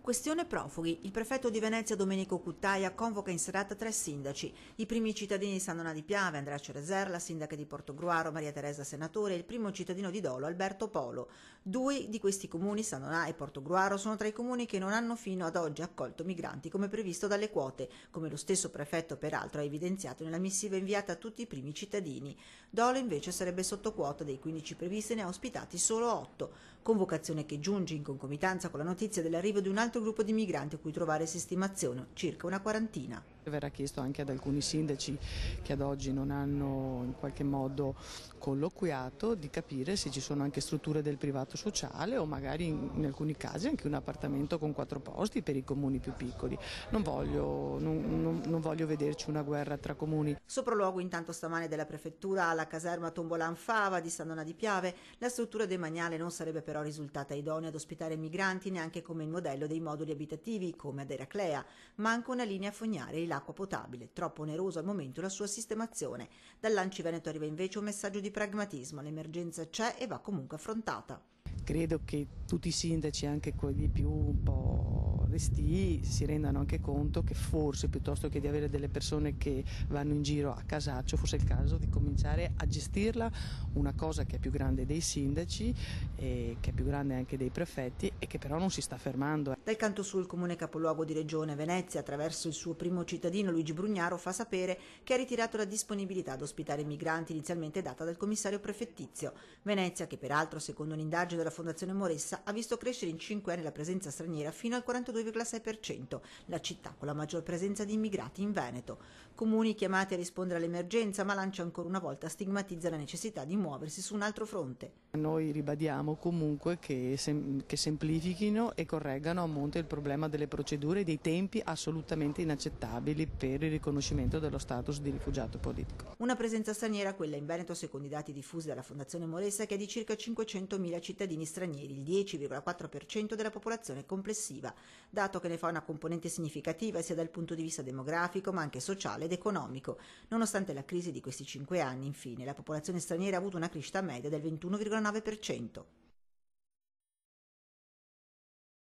Questione profughi. Il prefetto di Venezia Domenico Cuttaia convoca in serata 3 sindaci. I primi cittadini di San Donà di Piave, Andrea Cerezer, la sindaca di Portogruaro, Maria Teresa Senatore, e il primo cittadino di Dolo, Alberto Polo. 2 di questi comuni, San Donà e Portogruaro, sono tra i comuni che non hanno fino ad oggi accolto migranti come previsto dalle quote, come lo stesso prefetto peraltro ha evidenziato nella missiva inviata a tutti i primi cittadini. Dolo invece sarebbe sotto quota, dei 15 previsti ne ha ospitati solo 8. Convocazione che giunge in concomitanza con la notizia dell'arrivo di un altro gruppo di migranti a cui trovare sistemazione, circa una quarantina. Verrà chiesto anche ad alcuni sindaci che ad oggi non hanno in qualche modo colloquiato di capire se ci sono anche strutture del privato sociale o magari in alcuni casi anche un appartamento con 4 posti per i comuni più piccoli. Non voglio vederci una guerra tra comuni. Sopralluogo intanto stamane della prefettura alla caserma Tombolan Fava di San Donà di Piave. La struttura demaniale non sarebbe però risultata idonea ad ospitare migranti neanche come il modello dei moduli abitativi come ad Eraclea. Manca una linea fognaria e l'acqua potabile, troppo oneroso al momento la sua sistemazione. Dall'Anci Veneto arriva invece un messaggio di pragmatismo: l'emergenza c'è e va comunque affrontata. Credo che tutti i sindaci, anche quelli più un po' restii, si rendano anche conto che forse piuttosto che di avere delle persone che vanno in giro a casaccio, fosse il caso di cominciare a gestirla una cosa che è più grande dei sindaci, che è più grande anche dei prefetti e che però non si sta fermando. Dal canto suo il comune capoluogo di regione Venezia, attraverso il suo primo cittadino Luigi Brugnaro, fa sapere che ha ritirato la disponibilità ad ospitare migranti inizialmente data dal commissario prefettizio. Venezia, che peraltro secondo un'indagine della Fondazione Moressa ha visto crescere in 5 anni la presenza straniera fino al 42,6%, la città con la maggior presenza di immigrati in Veneto. Comuni chiamati a rispondere all'emergenza, ma Lancia ancora una volta stigmatizza la necessità di muoversi su un altro fronte. Noi ribadiamo comunque che semplifichino e correggano a monte il problema delle procedure e dei tempi assolutamente inaccettabili per il riconoscimento dello status di rifugiato politico. Una presenza straniera, quella in Veneto, secondo i dati diffusi dalla Fondazione Moressa, che è di circa 500.000 cittadini stranieri, il 10,4% della popolazione complessiva, dato che ne fa una componente significativa sia dal punto di vista demografico ma anche sociale ed economico. Nonostante la crisi di questi 5 anni, infine, la popolazione straniera ha avuto una crescita media del 21,9%.